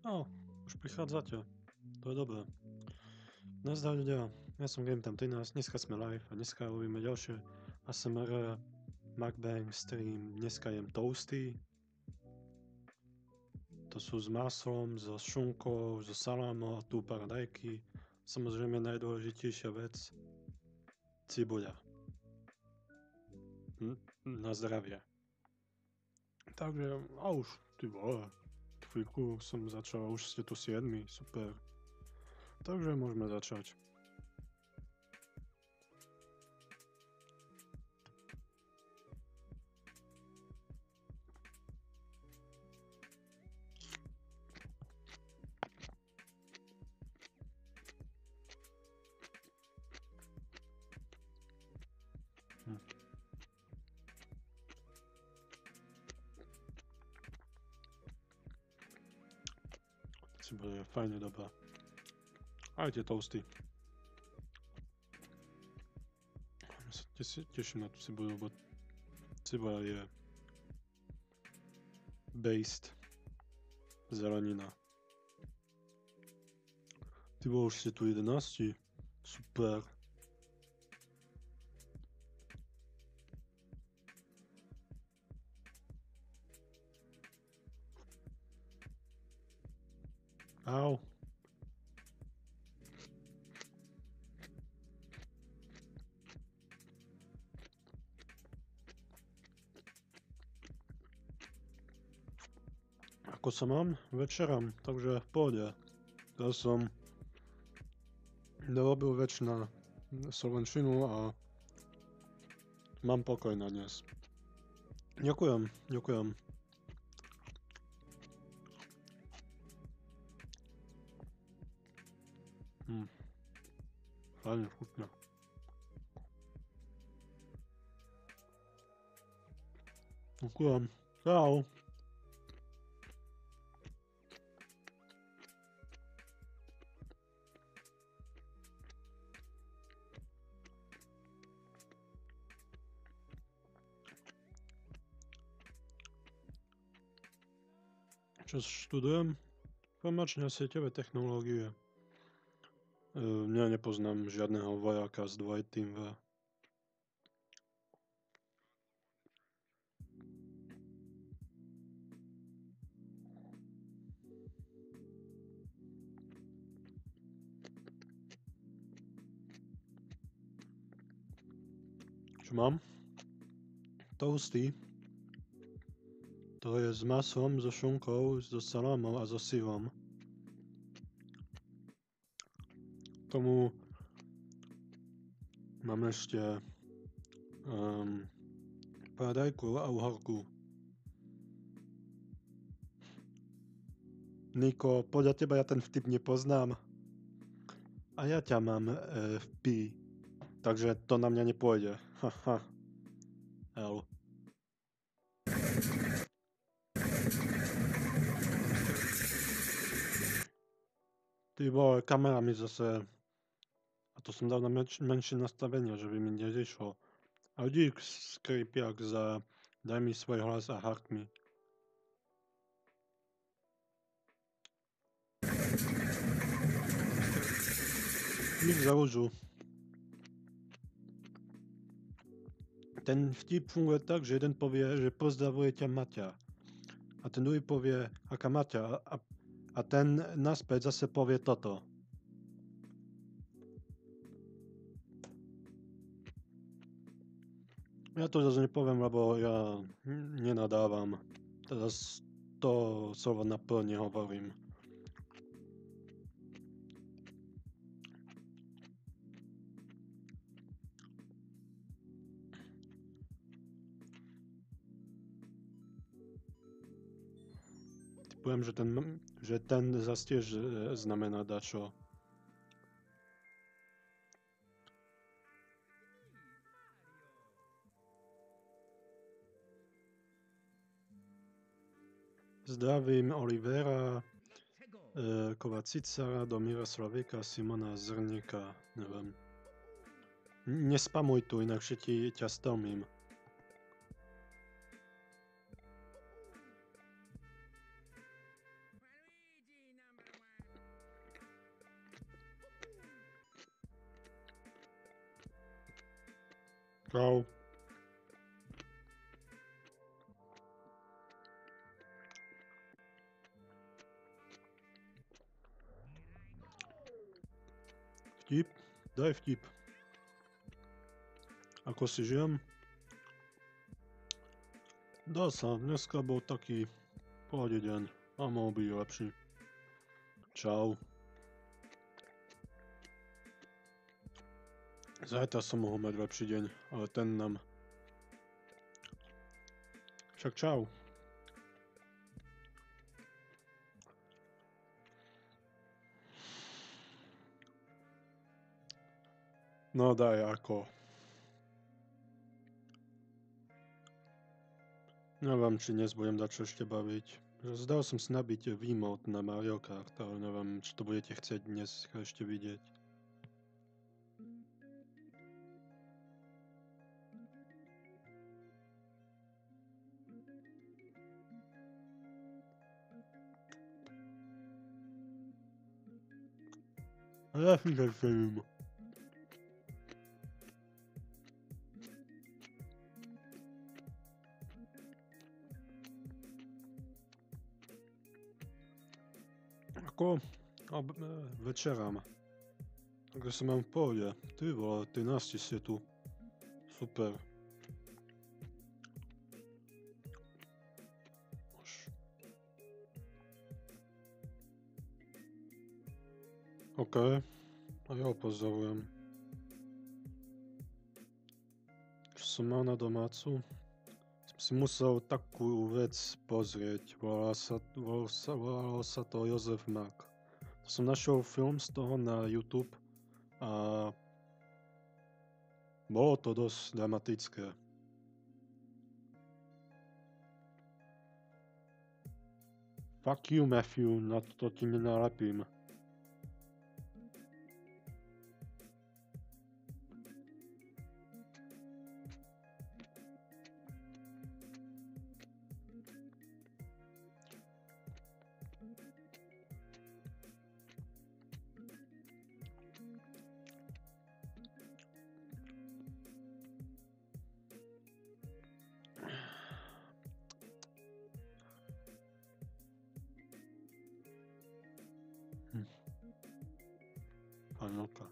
O, už prichádzate. To je dobré. Nazdar ľudia, ja som GameTime13, dneska sme live a dneska robíme ďalšie ASMR Mukbang stream. Dneska jem toasty. To sú s maslom, so šunkou, so salámom a tu paradajky. Samozrejme najdôležitejšia vec, cibuľa. Na zdravie. Takže, a už, ty vole, chvíľku som začal, už ste tu 7, super. Takže môžeme začať. Cibuľa je fajne dobrá. Aj tie toasty. Ja sa teším na tú cibuľu, lebo cibuľa je based zelenina. Ty bol, už ste tu 11. Super. Au. Ako sa mám? Večeram, takže v pohode. Ja som dorobil väčšina slovenčinu a mám pokoj na dnes. Ďakujem, ďakujem. Fajne, chutná. Ďakujem. Čau. Čo študujem? Informačné a sieťové technológie. Ja nepoznám žiadneho vojáka z dvojitým V. Čo mám? Toasty. To je s masom, so šunkou, so salámom a so syrom. Tomu mám ešte paradajku a uhorku. Niko, podľa teba ja ten vtip nepoznám. A ja ťa mám v pi. Takže to na mňa nepôjde. Haha. L. Ty vole, kamera mi zase... A to som dal na menšie nastavenia, že by mi nezišlo. A dík, Skripiak, za daj mi svoj hlas a heart mi. Dík za rúžu. Ten vtip funguje tak, že jeden povie, že pozdravuje ťa Maťa. A ten druhý povie, aká Maťa. A ten naspäť zase povie toto. Ja to zase nepoviem, lebo ja nenadávam. Teda to slovo naplne hovorím. Poviem, že ten zase tiež znamená dačo. Zdravím Olivera, Kovacicara, Domíra Slavíka, Simona Zrníka, neviem. Nespamuj tu, inakšie ťa stelmím. Čau. Vtip? Daj vtip. Ako si žijem? Dá sa, dneska bol taký pohode deň a mohol byť lepší. Čau. Zajtra som mohol mať lepší deň, ale ten nám... Však čau. No daj ako. Neviem, či dnes budem dať čo ešte baviť. Zdal som si nabiť Wiimote na Mario Kart, ale neviem, či to budete chcieť dnes ešte vidieť. Ja si neviem. Ako? Večerám. Takže som mám v pohode. Ty vole, 13 ste tu. Super. OK. A ja ho pozdravujem. Čo som mal na domácu? Som si musel takú vec pozrieť. Volalo sa to Jozef Mak. Som našiel film z toho na YouTube a bolo to dosť dramatické. Fuck you, Matthew, na to ti nenalepím. Panelka.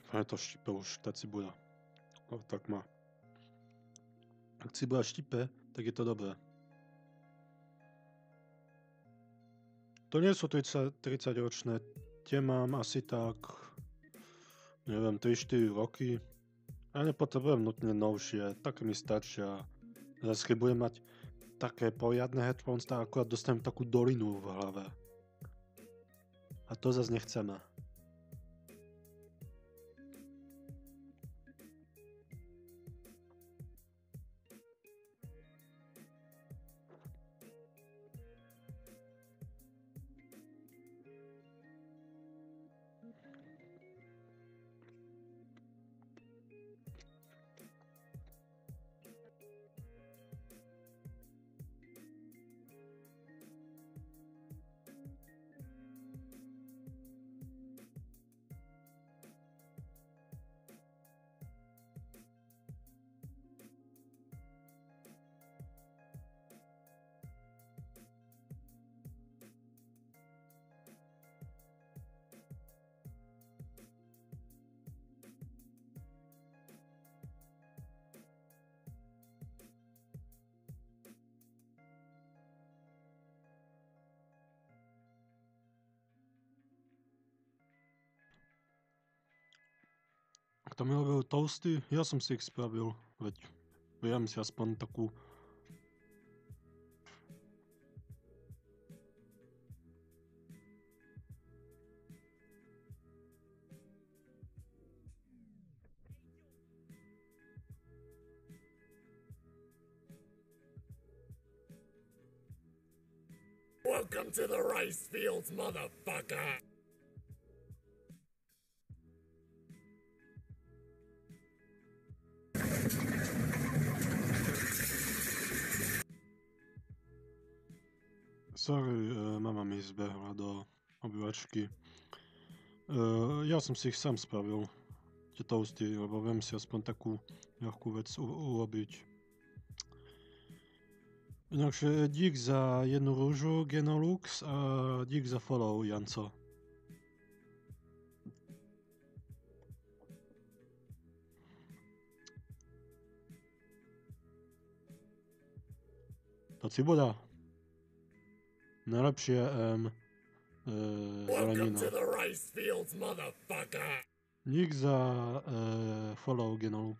Fajne to štípe už, tá cibuľa. O, tak má. Ak cibuľa štípe, tak je to dobré. To nie sú 30 ročné. Tie mám asi tak, neviem, 3-4 roky. Ja nepotrebujem nutne novšie, také mi stačia. Zase keď budem mať také poriadne headphones, tak akurát dostanem takú dolinu v hlave. A to zase nechceme. to mi robil toasty, ja som si ich spravil, veď viem si aspoň takú. Welcome to the rice fields, motherfucker! Sorry, mama mi zbehla do obývačky. Ja som si ich sám spravil, tie toasty, lebo viem si aspoň takú ľahkú vec urobiť. Inakšie dík za jednu rúžu Genolux a dík za follow Janco. To cibuľa. Najlepšie Welcome zelenina. to the rice fields, motherfucker! Dík za follow Genolux.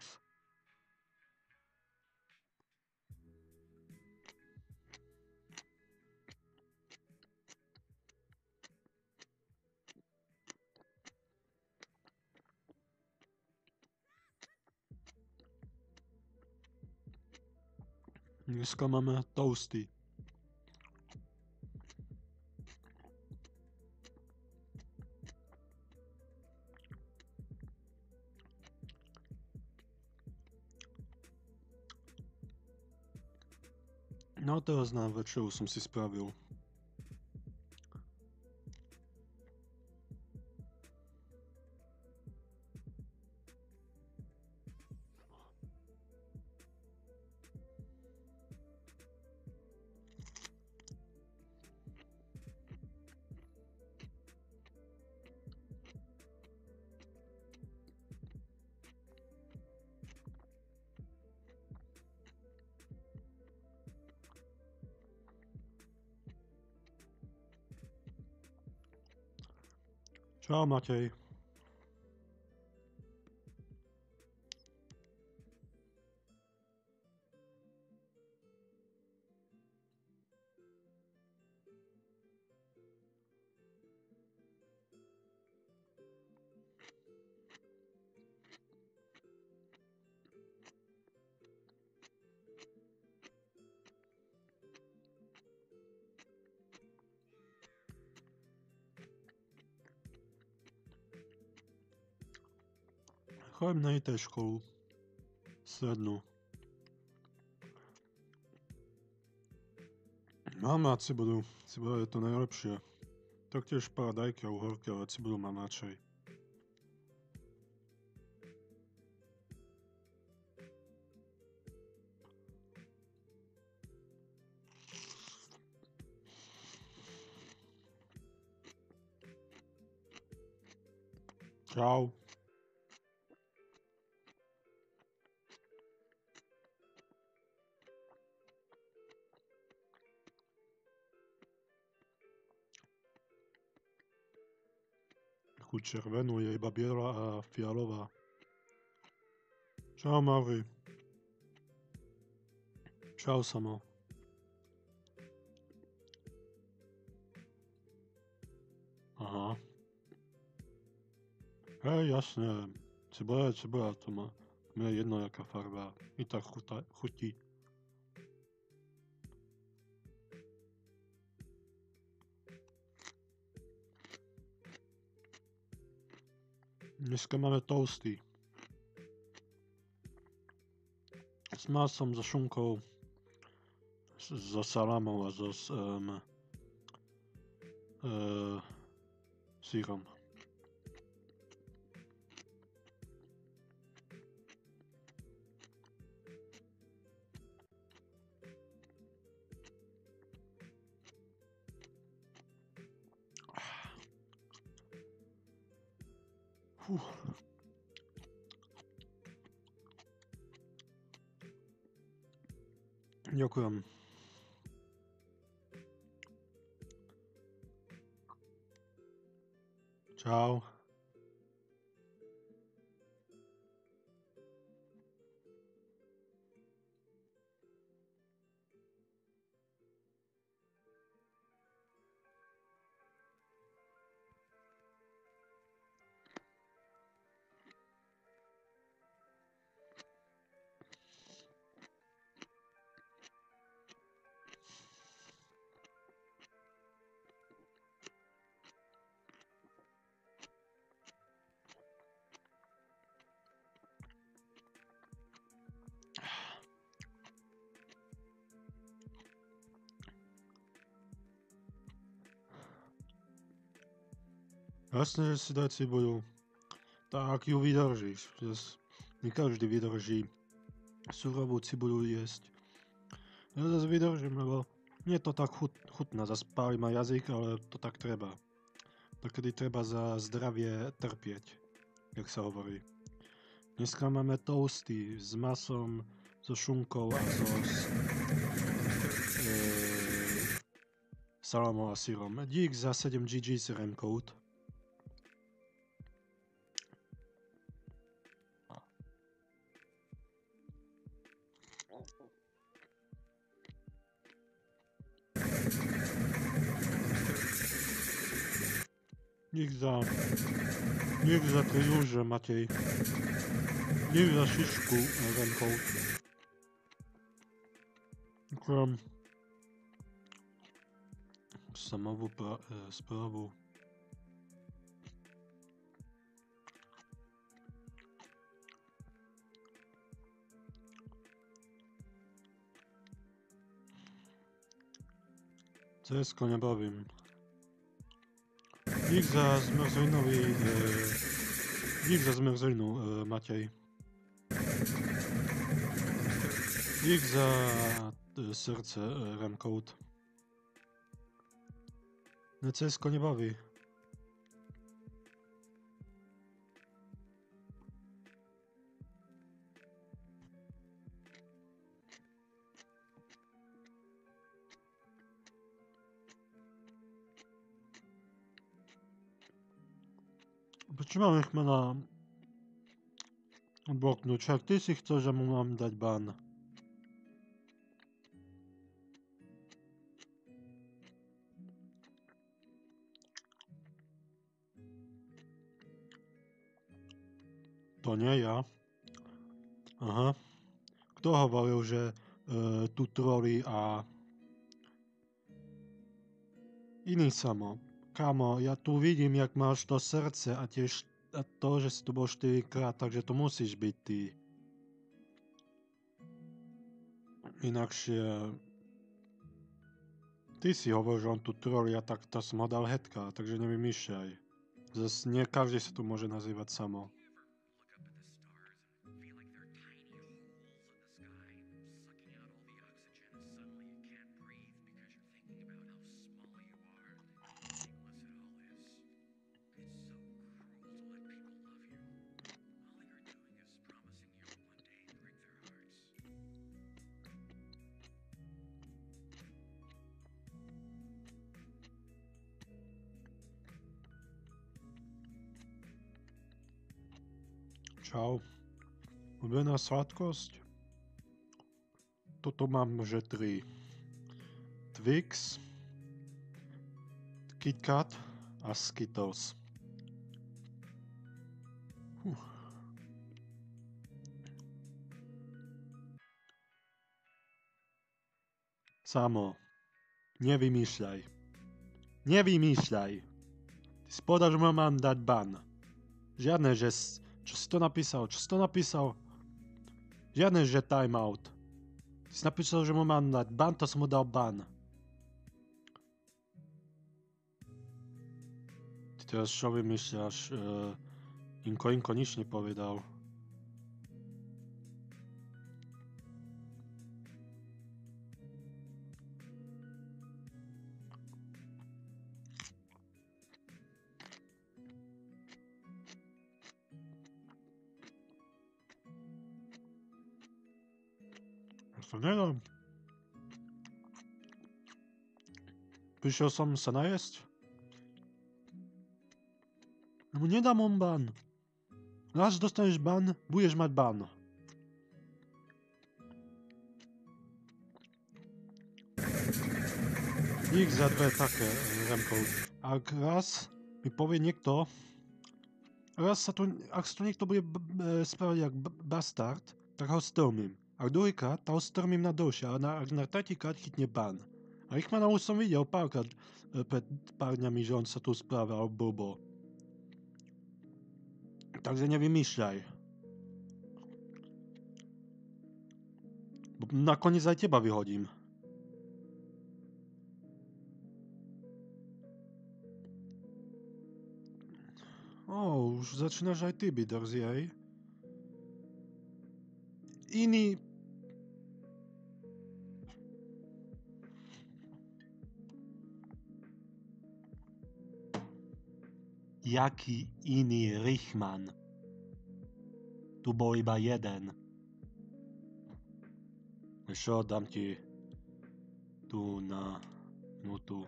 Dneska máme toasty. No teraz na večeru som si spravil. Čau Matej. Chodím na IT školu. Strednú. Mám rád cibuľu. Cibuľa je to najlepšie. Taktiež paradajky a uhorky, ale cibuľu mám radšej. Čau. Takú červenú je iba biela a fialová. Čau Mauri. Čau Samo. Aha. Hej, jasne. Cibuľa je cibuľa, to má. Mne je jedno, jaká farba. I tak chutí. Dneska máme toasty. S masom, so šunkou, so salámou a so sírom. Ďakujem. Čau. Jasne, že si daj cibuľu. Tak ju vydržíš. Nie každý vydrží surovú cibuľu jesť. Ja zase vydržím, lebo nie to tak chutná. Zase páli ma jazyk, ale to tak treba. Takedy treba za zdravie trpieť, jak sa hovorí. Dneska máme toasty s masom, so šunkou a salamou a syrom. Dík za 7 GG's Remcode. Dík za 3 rúže, Matej. Dík za šišku, Remcode. Ďakujem. Samovú správu. CSko nebavím. Dík za zmrzlinu, Matej. Dík za srdce, Remcode. CSko nebaví. Prečo mám Echmana bloknúť? Však ty si chcel, že mu mám dať ban. To nie ja. Aha. Kto hovoril, že tu troli a iný samo? Kamo, ja tu vidím, jak máš to srdce a tiež to, že si tu bol 4-krát, takže to musíš byť ty. Inakšie... Ty si hovoril, že on tu troli a tak to som ho dal headka, takže nevymýšľaj. Zas nie každý sa tu môže nazývať samo. Čau. Obľúbená sladkosť? Toto mám, že 3. Twix, KitKat a Skittles. Samo, nevymýšľaj. Nevymýšľaj. Ty si povedal, že ma mám dať ban. Žiadne, že... Čo si to napísal? Čo si to napísal? Žiadne, že timeout. Ty si napísal, že mu mám dať ban, to som mu dal ban. Ty teraz čo vymýšľaš? Inko nič nepovedal. To nedám. Prišiel som sa najesť. No nedám on ban. Až dostaneš ban, budeš mať ban. Ich za 2 také, Remcode. Ak raz mi povie niekto, ak sa tu niekto bude správať jak bastard, tak ho strmím. A druhýkrát ho strmím na dlhšie, a ak na tretíkrát chytne ban. A Richmana už som videl párkrát pred pár dňami, že on sa tu správal blbo. Takže nevymýšľaj. Nakoniec aj teba vyhodím. už začínaš aj ty byť drzý, hej? Iný... Jaký iný Richman? Tu bol iba jeden. Čo, dám ti tu na minútu.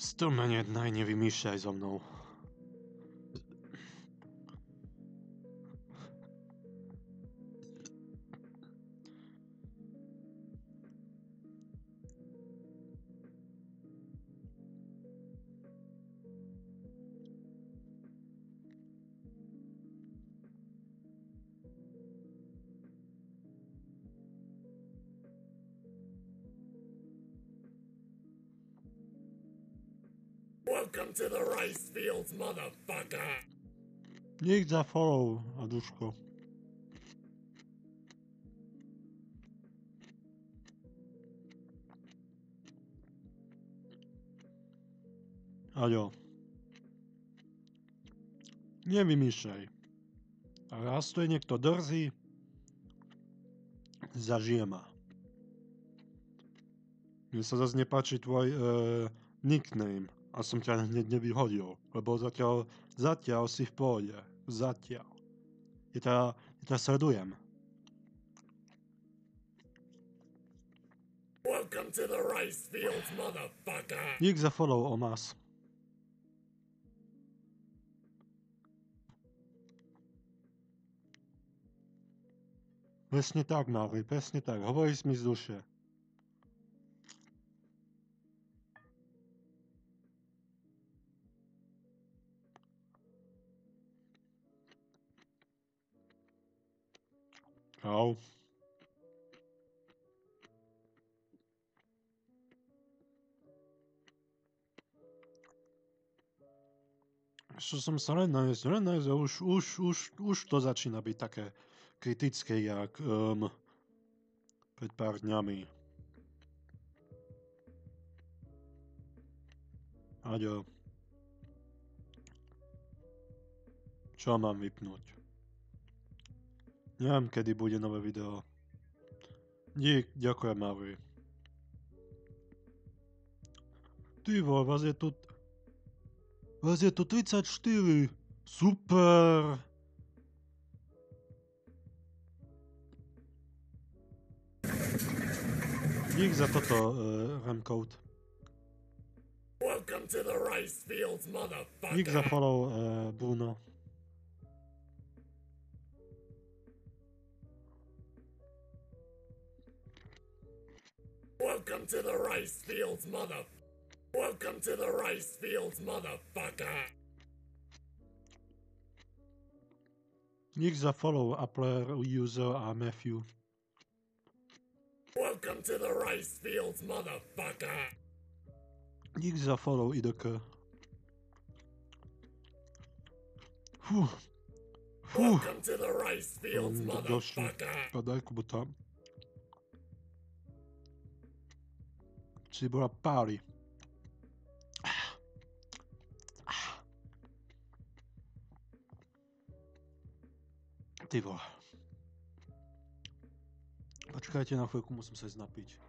Strmene nevymýšľaj so mnou. Welcome to the rice fields, motherfucker! Niech za follow, Aduško. Aďo. Nevymýšľaj. A raz to je niekto drzý, zažije ma. Mne sa zase nepáči tvoj nickname. A som ťa hneď nevyhodil, lebo zatiaľ si v pohode. Zatiaľ. Ja ťa sledujem. Welcome to the rice fields, motherfucker! Dík za follow, Omas. Presne tak, Mavri, presne tak. Hovoríš mi z duše. Čau. Čo som sa len nájsť, už to začína byť také kritické, jak pred pár dňami. Aďo. Čo mám vypnúť? Neviem, kedy bude nové video. Ďakujem, Mavri. Ty vole, vás je tu 34. Super. Dík za toto, Remcode. Welcome to the rice fields, motherfucker! Dík za follow, Bruno. Welcome to the rice fields, Welcome to the rice fields, motherfucker! Dík za follow, Appler, User a Matthew. Welcome to the rice fields, motherfucker! Dík za follow, IDK. Welcome to the rice fields, motherfucker! Padaj, Kubota. Si bola páli. Ty vole. Počkajte na chvíľku, musím sa ísť napiť.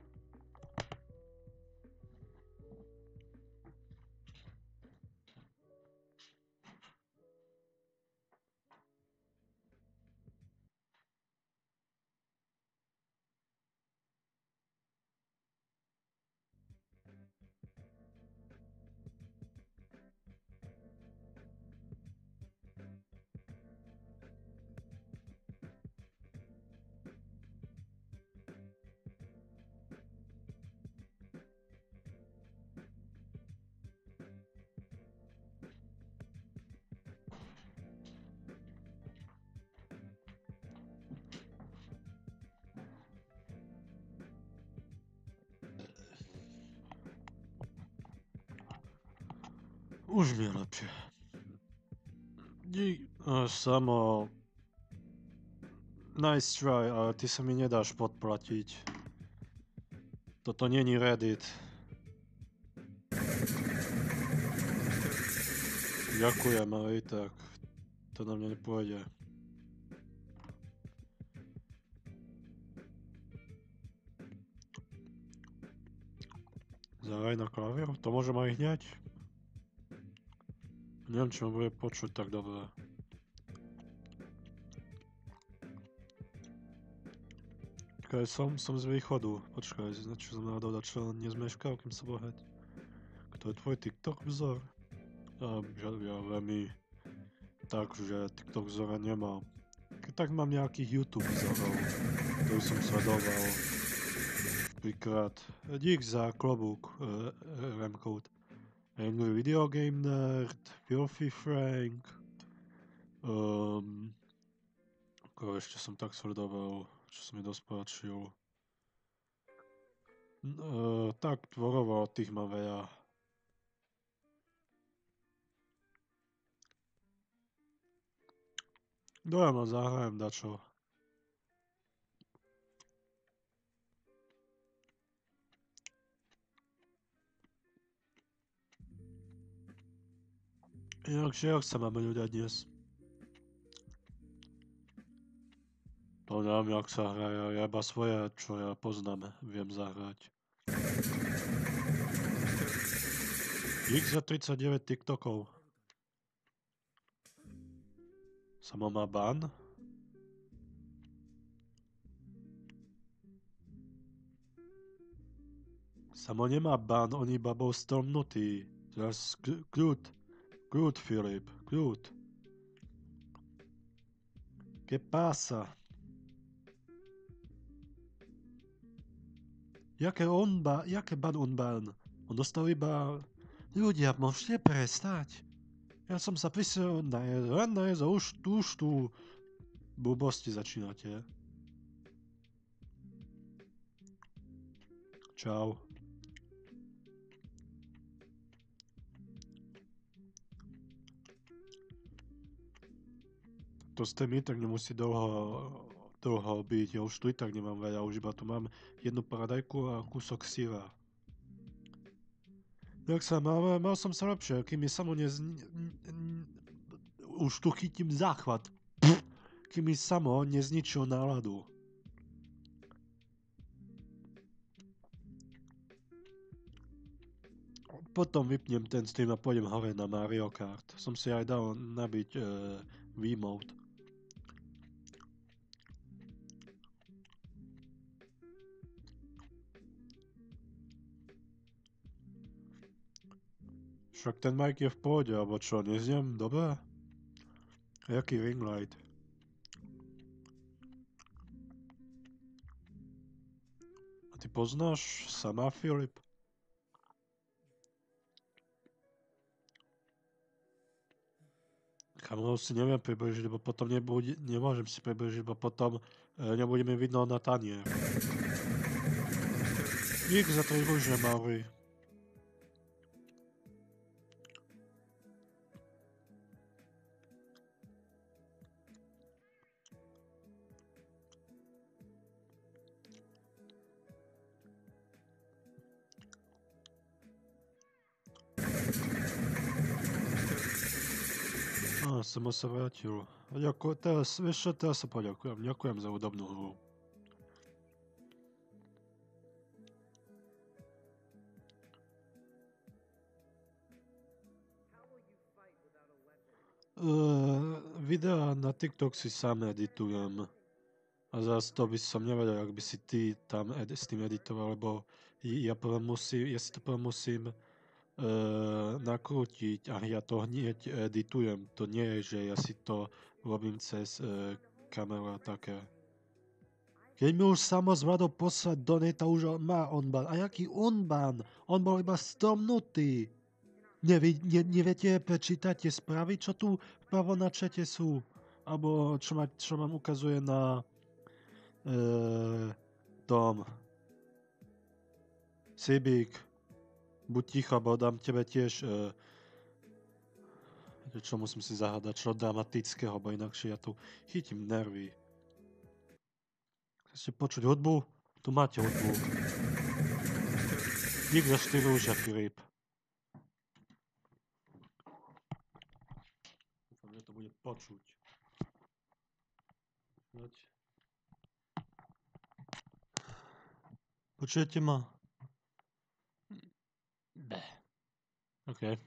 Už mi je lepšie. Samo... Nice try, ale ty sa mi nedáš podplatiť. Toto není Reddit. Ďakujem, ale i tak to na mňa nepôjde. Zahraj na klavír? To môžem aj hneď. Neviem, či ma bude počuť tak dobre. Počkaj, som z východu. Počkaj, čo som náhodou čo nezmeškal, kým sa boheť. Kto je tvoj TikTok vzor? Ja veľmi takže TikTok vzora nemám. Keď tak mám nejakých YouTube vzorov, ktorý som sledoval. Príklad, dík za klobúk, Remcode. Angry Video Game Nerd, Filthy Frank. Koho ešte som tak sledoval, čo sa mi dosť páčil. Tak tvorovo tých mám veľa. Dojma zahrajem dačo. Inakšie, jak sa máme ľudia dnes? To neviem, jak sa hraje, ja iba svoje, čo ja poznám, viem zahrať. Dík za 39 TikTokov. Samo má ban? Samo nemá ban, on iba bol stormnutý. Teraz kľud, Filip, kľud. ¿Qué pasa? Jaké ban on ban? On dostal iba... Ľudia, môžete prestať? Ja som sa prišiel najesť a už tu blbosti začínate. Čau. To ste mi tak nemusí dlho byť, ja už tu i tak nemám veľa, už iba tu mám jednu paradajku a kúsok syra. Jak sa mal som sa lepšie, kým mi samo už tu chytím záchvat. Kým mi samo nezničil náladu. Potom vypnem ten stream a pôjdem hore na Mario Kart. Som si aj dal nabiť Wiimote. Však ten mic je v pohode, alebo čo, nezniem? Dobre? Jaký ring light? A ty poznáš sama, Filip? Kamerou si neviem približiť, lebo potom nemôžem si približiť, lebo potom nebudeme vidno na tanier. Dík za to rúže, Mauri. Som sa vrátil. Teraz, vieš čo, teraz sa poďakujem. Ďakujem za údobnú hru. Videá na TikTok si sám editujem. A zase to by som nevedel, ak by si ty tam s tým editoval, lebo ja si to prvom musím nakrútiť a ja to hneď editujem. To nie je, že ja si to robím cez kameru a také. Keď mi už samo zvládol poslať donate, už má onban. A jaký onban? On bol iba stromnutý. Neviete prečítať tie správy, čo tu vpravo na čete sú? Alebo čo vám ukazuje na tom. Sibík. Buď ticho, bo dám tebe tiež čo musím si zahádať, čo dramatického, bo inakšie ja tu chytím nervy. Chcete počuť hudbu? Tu máte hudbu. Dík za 4 rúže, Filip. počuť. Počujete ma? OK.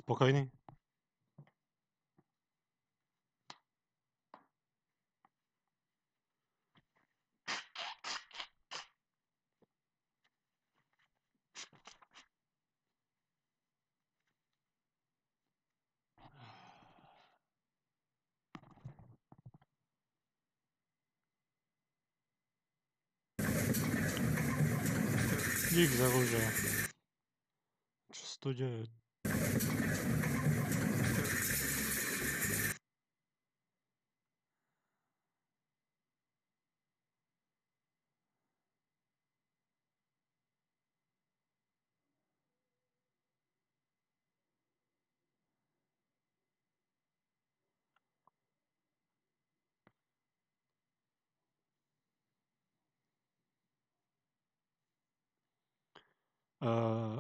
Spokojný? Dík za rúže. Čo sa tu deje?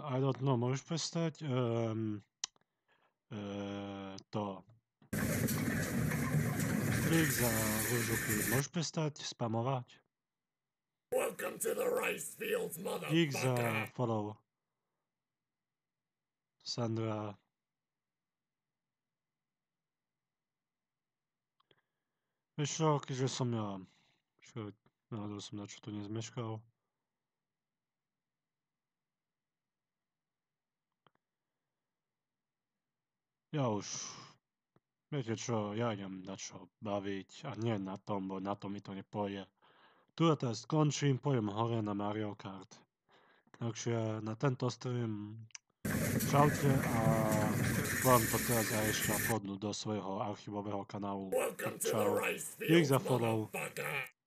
I don't know, môžeš prestať? To. Dík za rúžu, môžeš prestať spamovať? Welcome to the rice fields, Dík za motherfucker. follow. Sandra. Vieš čo, keďže som ja... náhodou som na čo to nezmeškal. Ja už Viete čo, ja idem na čo baviť a nie na tom, bo na tom mi to nepôjde. Tu ja teraz skončím, pôjdem hore na Mario Kart. Takže na tento stream čaute a vám to teraz aj ešte uploadnúť do svojho archívového kanálu. Welcome to the Čau. rice Dík fields, za follow. motherfucker.